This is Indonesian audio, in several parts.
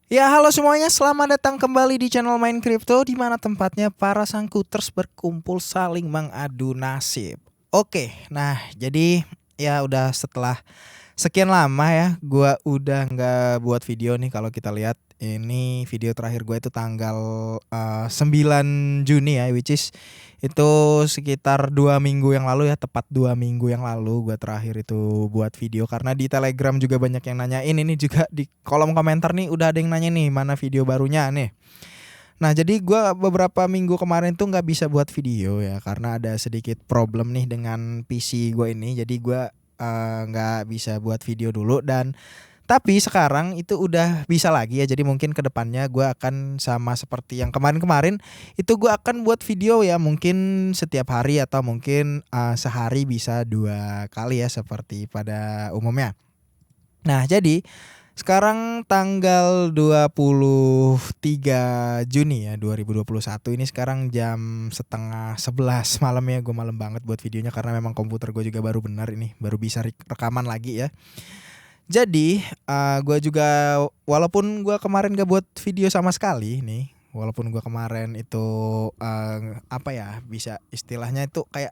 Ya, halo semuanya, selamat datang kembali di channel Main Crypto, di mana tempatnya para sangkuters berkumpul saling mengadu nasib. Oke, nah jadi ya udah setelah sekian lama ya, gua udah nggak buat video nih. Kalau kita lihat ini video terakhir gue itu tanggal 9 Juni ya, which is itu sekitar 2 minggu yang lalu ya, tepat 2 minggu yang lalu gue terakhir itu buat video. Karena di Telegram juga banyak yang nanyain, ini juga di kolom komentar nih udah ada yang nanya nih mana video barunya nih. Nah jadi gue beberapa minggu kemarin tuh nggak bisa buat video ya, karena ada sedikit problem nih dengan PC gue ini. Jadi gue nggak bisa buat video dulu, dan tapi sekarang itu udah bisa lagi ya. Jadi mungkin kedepannya gue akan sama seperti yang kemarin-kemarin, itu gue akan buat video ya, mungkin setiap hari atau mungkin sehari bisa 2 kali ya seperti pada umumnya. Nah jadi sekarang tanggal 23 Juni ya 2021, ini sekarang jam setengah 11 malam ya. Gue malam banget buat videonya karena memang komputer gue juga baru benar ini, baru bisa rekaman lagi ya. Jadi gue juga, walaupun gue kemarin gak buat video sama sekali nih, walaupun gue kemarin itu apa ya, bisa istilahnya itu kayak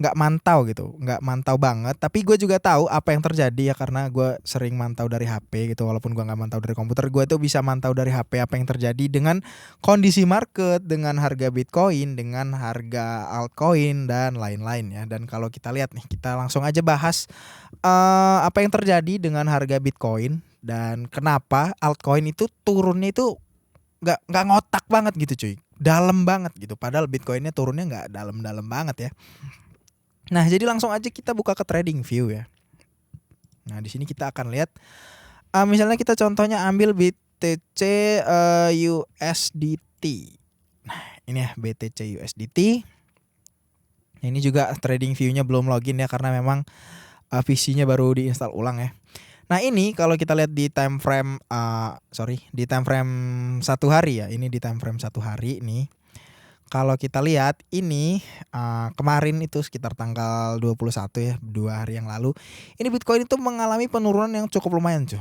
nggak mantau gitu, nggak mantau banget. Tapi gue juga tahu apa yang terjadi ya, karena gue sering mantau dari HP gitu. Walaupun gue nggak mantau dari komputer, gue tuh bisa mantau dari HP apa yang terjadi dengan kondisi market, dengan harga Bitcoin, dengan harga altcoin dan lain-lain ya. Dan kalau kita lihat nih, kita langsung aja bahas apa yang terjadi dengan harga Bitcoin dan kenapa altcoin itu turunnya itu nggak ngotak banget gitu cuy, dalam banget gitu. Padahal Bitcoinnya turunnya nggak dalam-dalam banget ya. Nah, jadi langsung aja kita buka ke trading view ya. Nah, di sini kita akan lihat misalnya kita contohnya ambil BTC USDT. Nah, ini ya BTC USDT. Nah, ini juga trading view-nya belum login ya, karena memang PC-nya baru diinstal ulang ya. Nah, ini kalau kita lihat di time frame di time frame 1 hari ya. Ini di time frame 1 hari nih. Kalau kita lihat ini kemarin itu sekitar tanggal 21 ya, 2 hari yang lalu. Ini Bitcoin itu mengalami penurunan yang cukup lumayan cuy.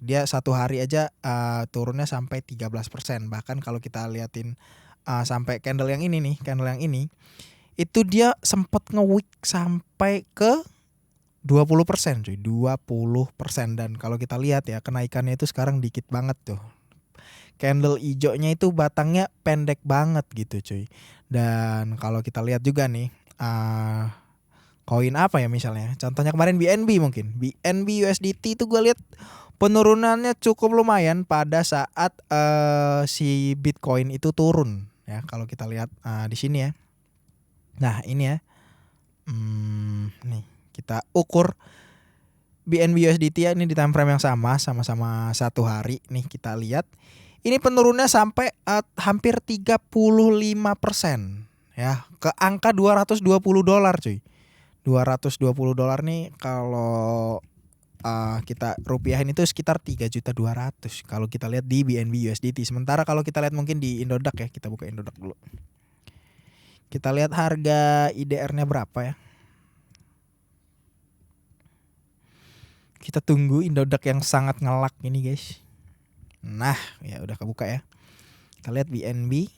Dia 1 hari aja turunnya sampai 13%. Bahkan kalau kita liatin sampai candle yang ini nih, candle yang ini, itu dia sempat nge-wick sampai ke 20% cuy, 20%. Dan kalau kita lihat ya, kenaikannya itu sekarang dikit banget tuh. Candle hijaunya itu batangnya pendek banget gitu cuy. Dan kalau kita lihat juga nih koin apa ya misalnya, contohnya kemarin BNB, mungkin BNB USDT itu gue lihat penurunannya cukup lumayan pada saat si Bitcoin itu turun ya. Kalau kita lihat di sini ya. Nah ini ya, nih kita ukur BNB USDT ya, ini di time frame yang sama-sama 1 hari nih. Kita lihat ini penurunnya sampai hampir 35% ya, ke angka $220 cuy. $220 nih kalau kita rupiahin itu sekitar 3.200.000 kalau kita lihat di BNB USDT. Sementara kalau kita lihat mungkin di Indodax ya, kita buka Indodax dulu. Kita lihat harga IDR-nya berapa ya. Kita tunggu Indodax yang sangat ngelak ini guys. Nah, ya udah kebuka ya. Kita lihat BNB.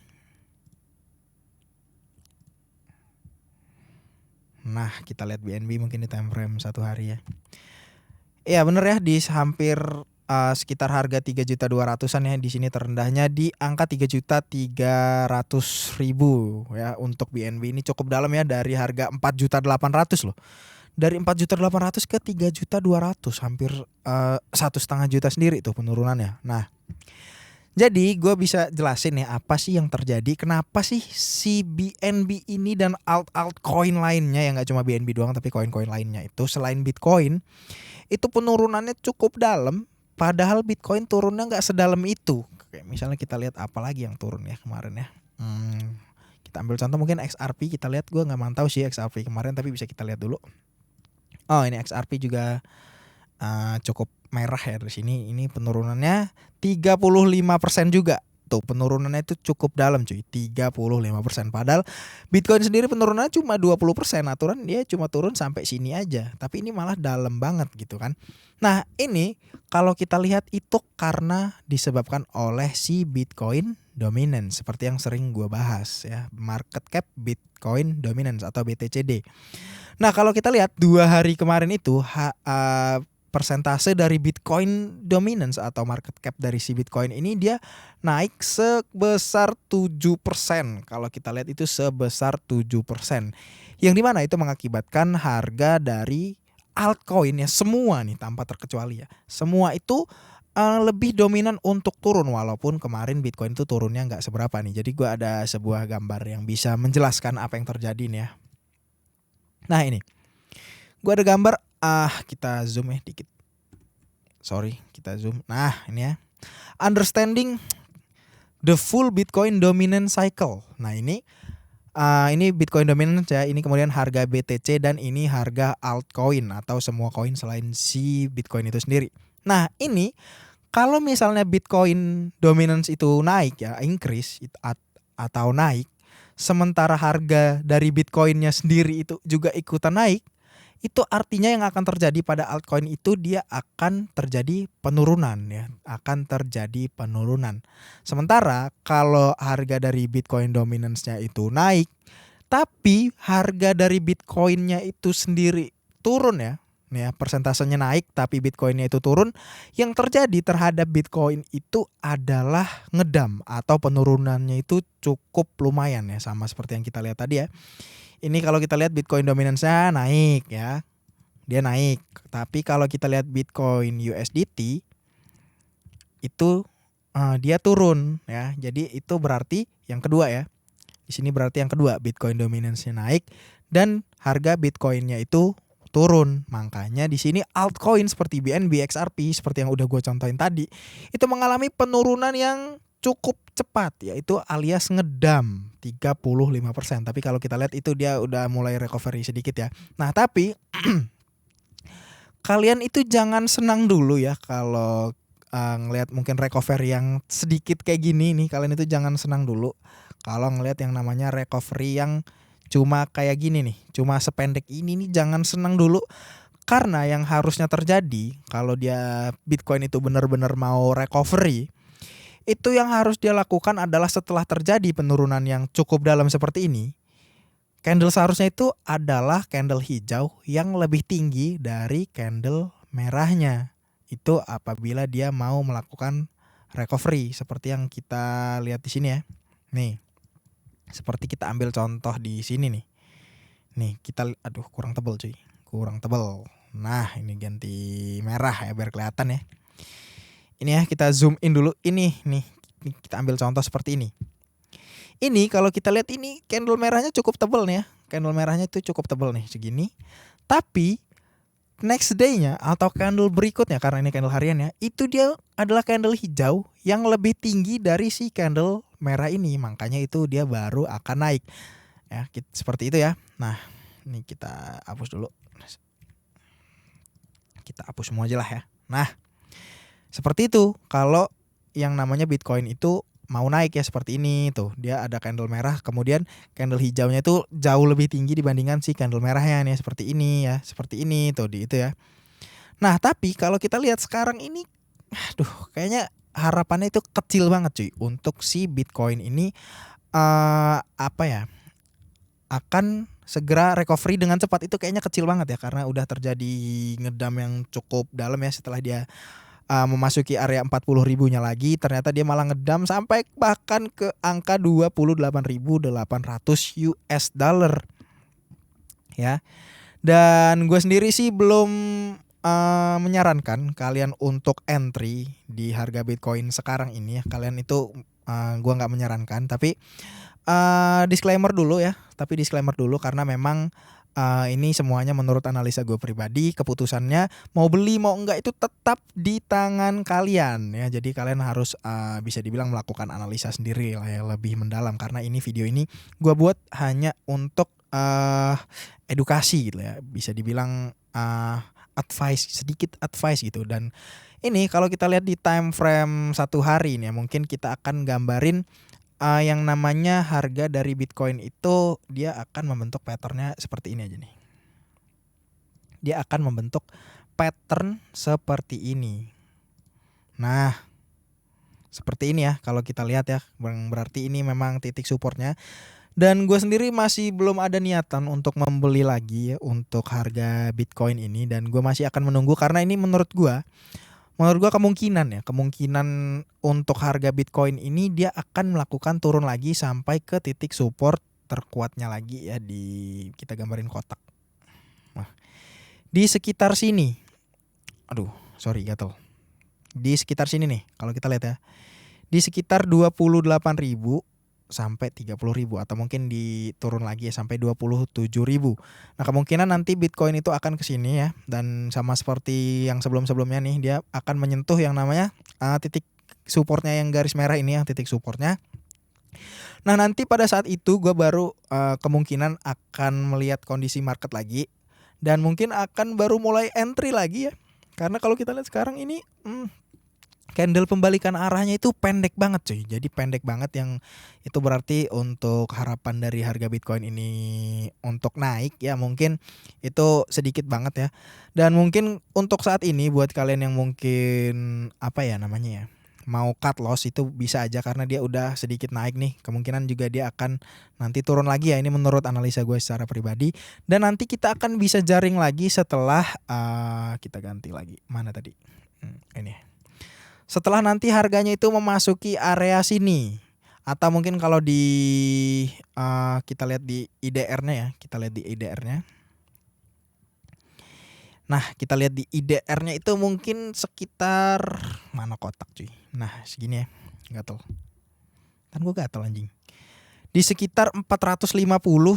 Nah, kita lihat BNB mungkin di time frame 1 hari ya. Iya bener ya, di hampir sekitar harga 3.200.000-an ya. Di sini terendahnya di angka 3.300.000 ya untuk BNB. Ini cukup dalam ya, dari harga 4.800.000 loh. Dari 4.800.000 ke 3.200.000, hampir 1,5 juta sendiri tuh penurunannya. Nah, jadi gue bisa jelasin ya apa sih yang terjadi, kenapa sih si BNB ini dan altcoin lainnya, yang gak cuma BNB doang tapi koin-koin lainnya itu selain Bitcoin itu penurunannya cukup dalam, padahal Bitcoin turunnya gak sedalam itu. Kayak misalnya kita lihat apa lagi yang turun ya kemarin ya. Kita ambil contoh mungkin XRP, kita lihat. Gue gak mantau sih XRP kemarin, tapi bisa kita lihat dulu. Oh ini XRP juga cukup merah ya di sini. Ini penurunannya 35% juga tuh penurunannya itu cukup dalam cuy, 35%. Padahal Bitcoin sendiri penurunannya cuma 20%. Aturan dia cuma turun sampai sini aja, tapi ini malah dalam banget gitu kan. Nah, ini kalau kita lihat itu karena disebabkan oleh si Bitcoin dominance seperti yang sering gue bahas ya, market cap Bitcoin dominance atau BTCD. Nah, kalau kita lihat 2 hari kemarin itu persentase dari Bitcoin dominance atau market cap dari si Bitcoin ini dia naik sebesar 7%. Kalau kita lihat itu sebesar 7%. Yang dimana itu mengakibatkan harga dari altcoin ya semua nih tanpa terkecuali ya. Semua itu lebih dominan untuk turun walaupun kemarin Bitcoin itu turunnya nggak seberapa nih. Jadi gue ada sebuah gambar yang bisa menjelaskan apa yang terjadi nih ya. Nah ini, gue ada gambar. Kita zoom ya dikit. Sorry, kita zoom. Nah ini ya, understanding the full Bitcoin dominance cycle. Nah ini Bitcoin dominance ya. Ini kemudian harga BTC dan ini harga altcoin atau semua koin selain si Bitcoin itu sendiri. Nah ini kalau misalnya Bitcoin dominance itu naik ya, increase atau naik, sementara harga dari Bitcoinnya sendiri itu juga ikutan naik, itu artinya yang akan terjadi pada altcoin itu dia akan terjadi penurunan ya, akan terjadi penurunan. Sementara kalau harga dari Bitcoin dominance-nya itu naik, tapi harga dari Bitcoin-nya itu sendiri turun ya. Nih ya, persentasenya naik tapi Bitcoin-nya itu turun, yang terjadi terhadap Bitcoin itu adalah ngedam atau penurunannya itu cukup lumayan ya, sama seperti yang kita lihat tadi ya. Ini kalau kita lihat Bitcoin dominance-nya naik ya. Dia naik. Tapi kalau kita lihat Bitcoin USDT itu dia turun ya. Jadi itu berarti yang kedua ya. Di sini berarti yang kedua, Bitcoin dominance-nya naik dan harga Bitcoin-nya itu turun. Makanya di sini altcoin seperti BNB, XRP seperti yang udah gue contohin tadi, itu mengalami penurunan yang cukup cepat, yaitu alias ngedam 35%. Tapi kalau kita lihat itu dia udah mulai recovery sedikit ya. Nah tapi kalian itu jangan senang dulu ya kalau ngelihat mungkin recovery yang sedikit kayak gini nih. Kalian itu jangan senang dulu kalau ngelihat yang namanya recovery yang cuma kayak gini nih, cuma sependek ini nih, jangan senang dulu. Karena yang harusnya terjadi kalau dia Bitcoin itu benar-benar mau recovery, itu yang harus dia lakukan adalah setelah terjadi penurunan yang cukup dalam seperti ini, candle seharusnya itu adalah candle hijau yang lebih tinggi dari candle merahnya. Itu apabila dia mau melakukan recovery seperti yang kita lihat di sini ya. Nih, seperti kita ambil contoh di sini nih. Nih kita, aduh kurang tebel cuy, kurang tebel. Nah ini ganti merah ya biar kelihatan ya. Ini ya kita zoom in dulu. Ini nih kita ambil contoh seperti ini. Ini kalau kita lihat ini candle merahnya cukup tebal nih ya. Candle merahnya itu cukup tebal nih segini. Tapi next day-nya atau candle berikutnya, karena ini candle harian ya, itu dia adalah candle hijau yang lebih tinggi dari si candle merah ini. Makanya itu dia baru akan naik. Ya, seperti itu ya. Nah, ini kita hapus dulu. Kita hapus semua aja lah ya. Nah, seperti itu kalau yang namanya Bitcoin itu mau naik ya seperti ini tuh. Dia ada candle merah, kemudian candle hijaunya itu jauh lebih tinggi dibandingkan si candle merahnya nih, seperti ini ya. Seperti ini tuh di itu ya. Nah, tapi kalau kita lihat sekarang ini, aduh kayaknya harapannya itu kecil banget cuy untuk si Bitcoin ini apa ya? Akan segera recovery dengan cepat, itu kayaknya kecil banget ya, karena udah terjadi ngedam yang cukup dalam ya. Setelah dia memasuki area 40.000-nya lagi, ternyata dia malah ngedam sampai bahkan ke angka 28.800 US dollar ya. Dan gue sendiri sih belum menyarankan kalian untuk entry di harga Bitcoin sekarang ini ya. Kalian itu gue nggak menyarankan, tapi disclaimer dulu ya. Tapi disclaimer dulu karena memang ini semuanya menurut analisa gue pribadi. Keputusannya mau beli mau enggak itu tetap di tangan kalian ya. Jadi kalian harus bisa dibilang melakukan analisa sendiri lah ya, lebih mendalam. Karena ini video ini gue buat hanya untuk edukasi gitu ya. Bisa dibilang sedikit advice gitu. Dan ini kalau kita lihat di time frame 1 hari ini ya, mungkin kita akan gambarin yang namanya harga dari Bitcoin itu dia akan membentuk pattern-nya seperti ini aja nih. Dia akan membentuk pattern seperti ini. Nah, seperti ini ya kalau kita lihat ya, berarti ini memang titik supportnya. Dan gue sendiri masih belum ada niatan untuk membeli lagi ya untuk harga Bitcoin ini, dan gue masih akan menunggu karena ini menurut gue kemungkinan untuk harga Bitcoin ini dia akan melakukan turun lagi sampai ke titik support terkuatnya lagi ya, di kita gambarin kotak. Nah, di sekitar sini. Aduh, sorry gatel. Di sekitar sini nih kalau kita lihat ya. Di sekitar 28.000 sampai 30.000, atau mungkin diturun lagi ya sampai 27.000. Nah, kemungkinan nanti Bitcoin itu akan ke sini ya, dan sama seperti yang sebelum-sebelumnya nih dia akan menyentuh yang namanya titik supportnya yang garis merah ini, yang titik supportnya. Nah, nanti pada saat itu gue baru kemungkinan akan melihat kondisi market lagi, dan mungkin akan baru mulai entry lagi ya. Karena kalau kita lihat sekarang ini candle pembalikan arahnya itu pendek banget cuy. Jadi pendek banget, yang itu berarti untuk harapan dari harga Bitcoin ini untuk naik ya mungkin itu sedikit banget ya. Dan mungkin untuk saat ini buat kalian yang mungkin apa ya namanya ya, mau cut loss itu bisa aja karena dia udah sedikit naik nih. Kemungkinan juga dia akan nanti turun lagi ya, ini menurut analisa gue secara pribadi. Dan nanti kita akan bisa jaring lagi setelah kita ganti lagi. Mana tadi? Ini. Setelah nanti harganya itu memasuki area sini, atau mungkin kalau di kita lihat di IDR-nya ya, kita lihat di IDR-nya. Nah, kita lihat di IDR-nya itu mungkin sekitar mana kotak cuy. Nah, segini ya. Gatel. Kan gue gatel anjing. Di sekitar 450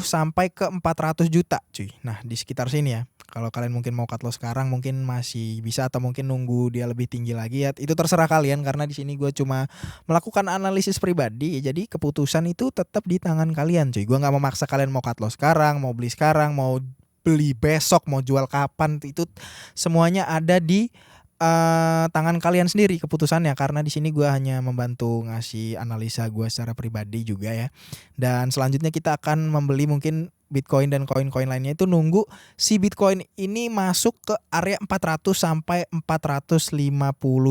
sampai ke 400 juta cuy. Nah, di sekitar sini ya. Kalau kalian mungkin mau cut loss sekarang mungkin masih bisa, atau mungkin nunggu dia lebih tinggi lagi ya. Itu terserah kalian karena di sini gue cuma melakukan analisis pribadi. Jadi keputusan itu tetap di tangan kalian cuy. Gue nggak memaksa kalian mau cut loss sekarang, mau beli sekarang, mau beli besok, mau jual kapan, itu semuanya ada di tangan kalian sendiri keputusannya, karena di sini gue hanya membantu ngasih analisa gue secara pribadi juga ya. Dan selanjutnya kita akan membeli mungkin Bitcoin dan koin-koin lainnya itu nunggu si Bitcoin ini masuk ke area 400 sampai 450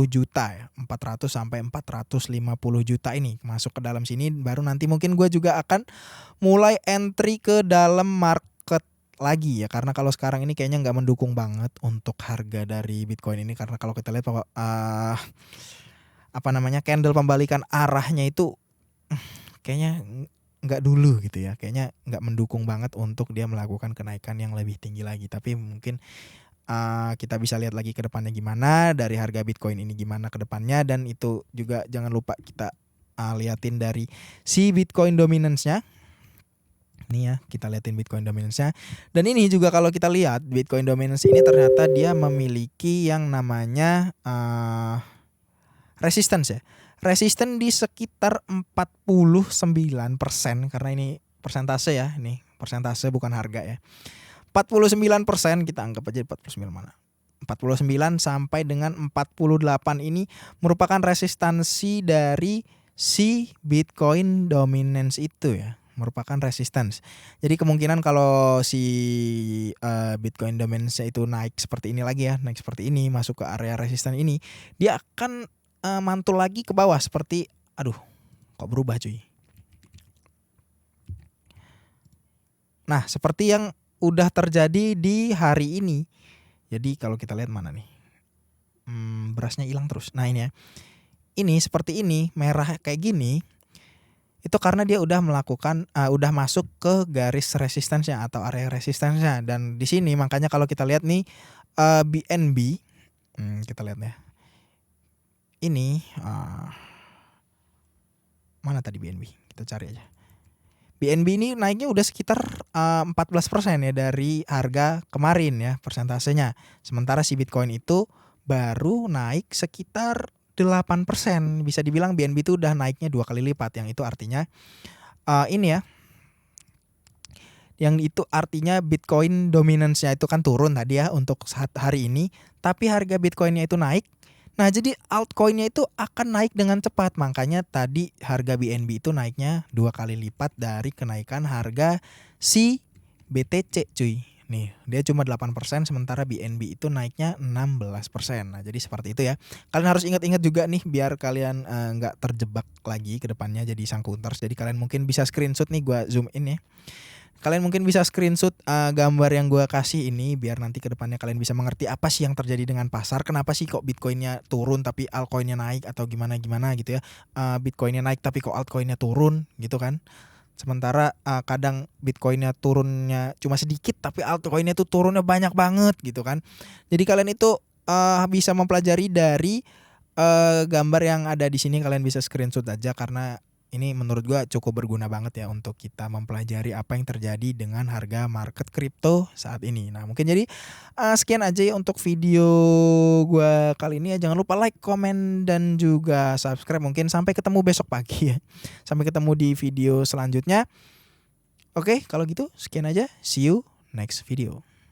juta ya. 400 sampai 450 juta ini masuk ke dalam sini, baru nanti mungkin gue juga akan mulai entry ke dalam market lagi ya, karena kalau sekarang ini kayaknya nggak mendukung banget untuk harga dari Bitcoin ini, karena kalau kita lihat apa namanya candle pembalikan arahnya itu kayaknya nggak dulu gitu ya, kayaknya nggak mendukung banget untuk dia melakukan kenaikan yang lebih tinggi lagi. Tapi mungkin kita bisa lihat lagi ke depannya gimana dari harga Bitcoin ini, gimana ke depannya. Dan itu juga jangan lupa kita liatin dari si Bitcoin dominance-nya. Nih ya, kita liatin Bitcoin dominance-nya. Dan ini juga kalau kita lihat Bitcoin dominance ini ternyata dia memiliki yang namanya resistance ya. Resisten di sekitar 49%, karena ini persentase ya, ini persentase bukan harga ya. 49%, kita anggap aja 49 mana? 49 sampai dengan 48 ini merupakan resistansi dari si Bitcoin dominance itu ya, merupakan resistance. Jadi kemungkinan kalau si Bitcoin dominance itu naik seperti ini lagi ya, naik seperti ini masuk ke area resisten ini, dia akan mantul lagi ke bawah seperti kok berubah cuy. Nah, seperti yang udah terjadi di hari ini. Jadi kalau kita lihat mana nih, berasnya hilang terus. Nah ini ya, ini seperti ini merah kayak gini, itu karena dia udah melakukan udah masuk ke garis resistansinya atau area resistansinya. Dan di sini makanya kalau kita lihat nih BNB, kita lihat ya, ini mana tadi BNB, kita cari aja. BNB ini naiknya udah sekitar 14% ya dari harga kemarin ya persentasenya. Sementara si Bitcoin itu baru naik sekitar 8%. Bisa dibilang BNB itu udah naiknya 2 kali lipat, yang itu artinya ini ya, yang itu artinya Bitcoin dominance-nya itu kan turun tadi ya untuk saat hari ini, tapi harga Bitcoin-nya itu naik. Nah, jadi altcoin-nya itu akan naik dengan cepat. Makanya tadi harga BNB itu naiknya 2 kali lipat dari kenaikan harga si BTC cuy. Nih, dia cuma 8% sementara BNB itu naiknya 16%. Nah, jadi seperti itu ya. Kalian harus ingat-ingat juga nih biar kalian nggak terjebak lagi ke depannya jadi sangkuters. Jadi kalian mungkin bisa screenshot nih, gua zoom in ya. Kalian mungkin bisa screenshot gambar yang gue kasih ini biar nanti ke depannya kalian bisa mengerti apa sih yang terjadi dengan pasar. Kenapa sih kok Bitcoinnya turun tapi altcoinnya naik atau gimana gitu ya. Bitcoinnya naik tapi kok altcoinnya turun gitu kan. Sementara kadang Bitcoinnya turunnya cuma sedikit tapi altcoinnya tuh turunnya banyak banget gitu kan. Jadi kalian itu bisa mempelajari dari gambar yang ada di sini. Kalian bisa screenshot aja karena ini menurut gua cukup berguna banget ya untuk kita mempelajari apa yang terjadi dengan harga market kripto saat ini. Nah, mungkin jadi sekian aja ya untuk video gua kali ini ya. Jangan lupa like, komen dan juga subscribe. Mungkin sampai ketemu besok pagi ya. Sampai ketemu di video selanjutnya. Oke, kalau gitu sekian aja. See you next video.